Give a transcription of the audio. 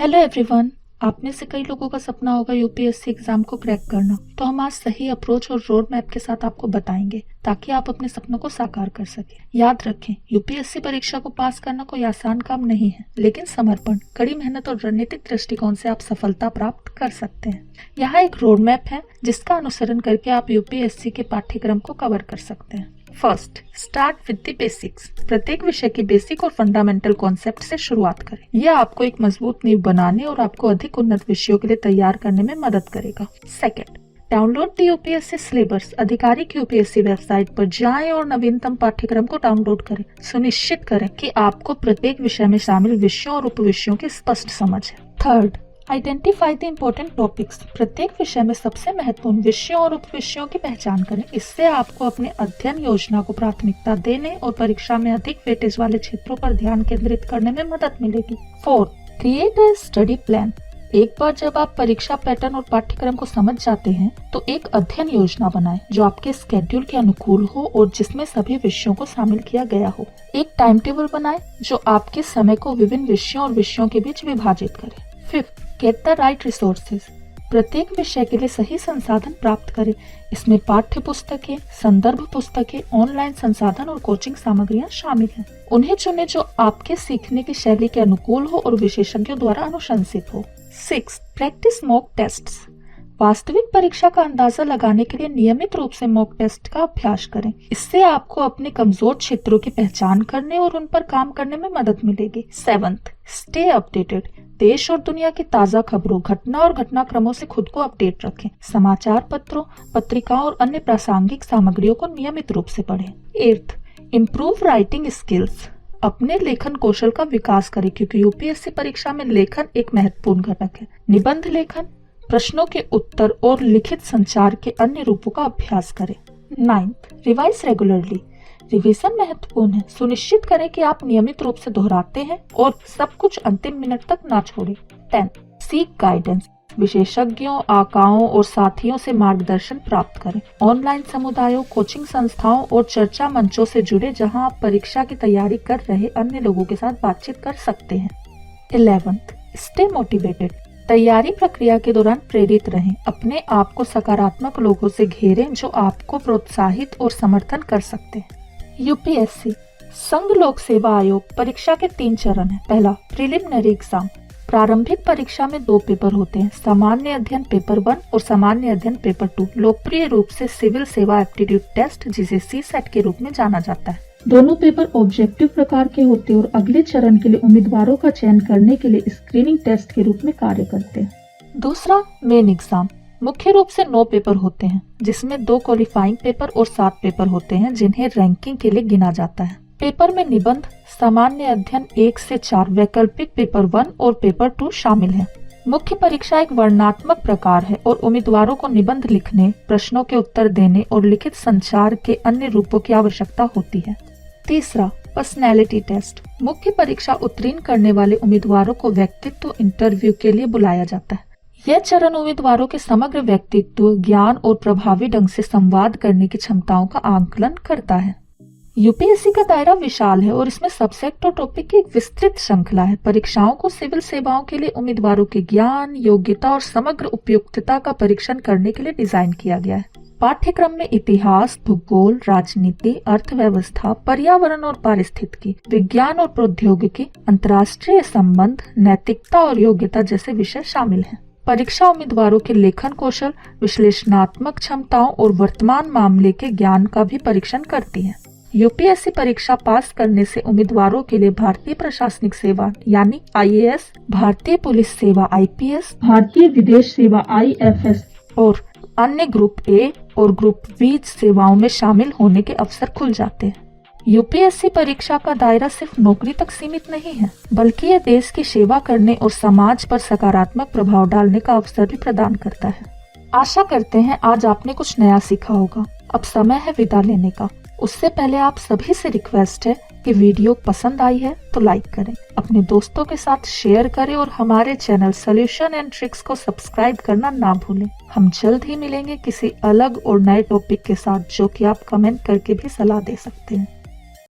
Hello everyone, आप में से कई लोगों का सपना होगा यूपीएससी एग्जाम को क्रैक करना। तो हम आज सही अप्रोच और रोड मैप के साथ आपको बताएंगे ताकि आप अपने सपनों को साकार कर सकें। याद रखें, यूपीएससी परीक्षा को पास करना कोई आसान काम नहीं है, लेकिन समर्पण, कड़ी मेहनत और रणनीतिक दृष्टिकोण से आप सफलता प्राप्त कर सकते हैं। यहाँ एक रोड मैप है जिसका अनुसरण करके आप यूपीएससी के पाठ्यक्रम को कवर कर सकते हैं। First, start with the basics. प्रत्येक विषय की बेसिक और फंडामेंटल कॉन्सेप्ट से शुरुआत करें। यह आपको एक मजबूत नींव बनाने और आपको अधिक उन्नत विषयों के लिए तैयार करने में मदद करेगा। Second, download the UPSC syllabus. आधिकारिक यूपीएससी वेबसाइट पर जाएं और नवीनतम पाठ्यक्रम को डाउनलोड करें। सुनिश्चित करें कि आपको प्रत्येक विषय में शामिल विषयों और उपविषयों की स्पष्ट समझ है। Third, identify the important topics. प्रत्येक विषय में सबसे महत्वपूर्ण विषयों और उपविषयों की पहचान करें। इससे आपको अपने अध्ययन योजना को प्राथमिकता देने और परीक्षा में अधिक वेटेज वाले क्षेत्रों पर ध्यान केंद्रित करने में मदद मिलेगी। Fourth, create a study plan. एक बार जब आप परीक्षा पैटर्न और पाठ्यक्रम को समझ जाते हैं तो एक अध्ययन योजना बनाएं जो आपके स्केड्यूल के अनुकूल हो और जिसमें सभी विषयों को शामिल किया गया हो। एक टाइम टेबल बनाएं जो आपके समय को विभिन्न विषयों और विषयों के बीच विभाजित करे। Fifth, get the right resources. प्रत्येक विषय के लिए सही संसाधन प्राप्त करें। इसमें पाठ्य पुस्तकें, संदर्भ पुस्तकें, ऑनलाइन संसाधन और कोचिंग सामग्रियां शामिल हैं। उन्हें चुनें जो आपके सीखने की शैली के अनुकूल हो और विशेषज्ञों द्वारा अनुशंसित हो। 6, प्रैक्टिस मॉक टेस्ट्स। वास्तविक परीक्षा का अंदाजा लगाने के लिए नियमित रूप से मॉक टेस्ट का अभ्यास करें। इससे आपको अपने कमजोर क्षेत्रों की पहचान करने और उन पर काम करने में मदद मिलेगी। 7th, stay updated. देश और दुनिया की ताजा खबरों, घटना और घटनाक्रमों से खुद को अपडेट रखें। समाचार पत्रों, पत्रिकाओं और अन्य प्रासंगिक सामग्रियों को नियमित रूप से पढ़ें। 8th, improve writing skills. अपने लेखन कौशल का विकास करें क्योंकि यूपीएससी परीक्षा में लेखन एक महत्वपूर्ण घटक है। निबंध लेखन, प्रश्नों के उत्तर और लिखित संचार के अन्य रूपों का अभ्यास करें। 9th, revise regularly. रिवीजन महत्वपूर्ण है। सुनिश्चित करें कि आप नियमित रूप से दोहराते हैं और सब कुछ अंतिम मिनट तक ना छोड़ें। 10th, seek guidance. विशेषज्ञों, आकाओं और साथियों से मार्गदर्शन प्राप्त करें। ऑनलाइन समुदायों, कोचिंग संस्थाओं और चर्चा मंचों से जुड़े जहां आप परीक्षा की तैयारी कर रहे अन्य लोगों के साथ बातचीत कर सकते हैं। 11th, stay motivated. तैयारी प्रक्रिया के दौरान प्रेरित रहें। अपने आप को सकारात्मक लोगों से घेरें जो आपको प्रोत्साहित और समर्थन कर सकते हैं। यूपीएससी संघ लोक सेवा आयोग परीक्षा के 3 चरण हैं। पहला, प्रिलिमिनरी एग्जाम। प्रारंभिक परीक्षा में 2 पेपर होते हैं, सामान्य अध्ययन पेपर 1 और सामान्य अध्ययन पेपर 2। लोकप्रिय रूप से सिविल सेवा एप्टीट्यूड टेस्ट, जिसे सीसेट के रूप में जाना जाता है। दोनों पेपर ऑब्जेक्टिव प्रकार के होते हैं और अगले चरण के लिए उम्मीदवारों का चयन करने के लिए स्क्रीनिंग टेस्ट के रूप में कार्य करते हैं। दूसरा, मेन एग्जाम। मुख्य रूप से 9 पेपर होते हैं जिसमें 2 क्वालिफाइंग पेपर और 7 पेपर होते हैं जिन्हें रैंकिंग के लिए गिना जाता है। पेपर में निबंध, सामान्य अध्ययन 1 से 4, वैकल्पिक पेपर 1 और पेपर 2 शामिल है। मुख्य परीक्षा एक वर्णनात्मक प्रकार है और उम्मीदवारों को निबंध लिखने, प्रश्नों के उत्तर देने और लिखित संचार के अन्य रूपों की आवश्यकता होती है। तीसरा, पर्सनैलिटी टेस्ट। मुख्य परीक्षा उत्तीर्ण करने वाले उम्मीदवारों को व्यक्तित्व इंटरव्यू के लिए बुलाया जाता है। यह चरण उम्मीदवारों के समग्र व्यक्तित्व, ज्ञान और प्रभावी ढंग से संवाद करने की क्षमताओं का आंकलन करता है। यूपीएससी का दायरा विशाल है और इसमें सब्जेक्ट और टॉपिक की एक विस्तृत श्रृंखला है। परीक्षाओं को सिविल सेवाओं के लिए उम्मीदवारों के ज्ञान, योग्यता और समग्र उपयुक्तता का परीक्षण करने के लिए डिजाइन किया गया है। पाठ्यक्रम में इतिहास, भूगोल, राजनीति, अर्थव्यवस्था, पर्यावरण और पारिस्थितिकी, विज्ञान और प्रौद्योगिकी, अंतर्राष्ट्रीय संबंध, नैतिकता और योग्यता जैसे विषय शामिल हैं। परीक्षा उम्मीदवारों के लेखन कौशल, विश्लेषणात्मक क्षमताओं और वर्तमान मामले के ज्ञान का भी परीक्षण करती है। यूपीएससी परीक्षा पास करने से उम्मीदवारों के लिए भारतीय प्रशासनिक सेवा यानी आईएएस, भारतीय पुलिस सेवा आईपीएस, भारतीय विदेश सेवा आईएफएस और अन्य ग्रुप ए और ग्रुप बी सेवाओं में शामिल होने के अवसर खुल जाते हैं। यूपीएससी परीक्षा का दायरा सिर्फ नौकरी तक सीमित नहीं है, बल्कि यह देश की सेवा करने और समाज पर सकारात्मक प्रभाव डालने का अवसर भी प्रदान करता है। आशा करते हैं आज आपने कुछ नया सीखा होगा। अब समय है विदा लेने का। उससे पहले आप सभी से रिक्वेस्ट है कि वीडियो पसंद आई है तो लाइक करें, अपने दोस्तों के साथ शेयर करें और हमारे चैनल सॉल्यूशन एंड ट्रिक्स को सब्सक्राइब करना ना भूलें। हम जल्द ही मिलेंगे किसी अलग और नए टॉपिक के साथ जो कि आप कमेंट करके भी सलाह दे सकते हैं।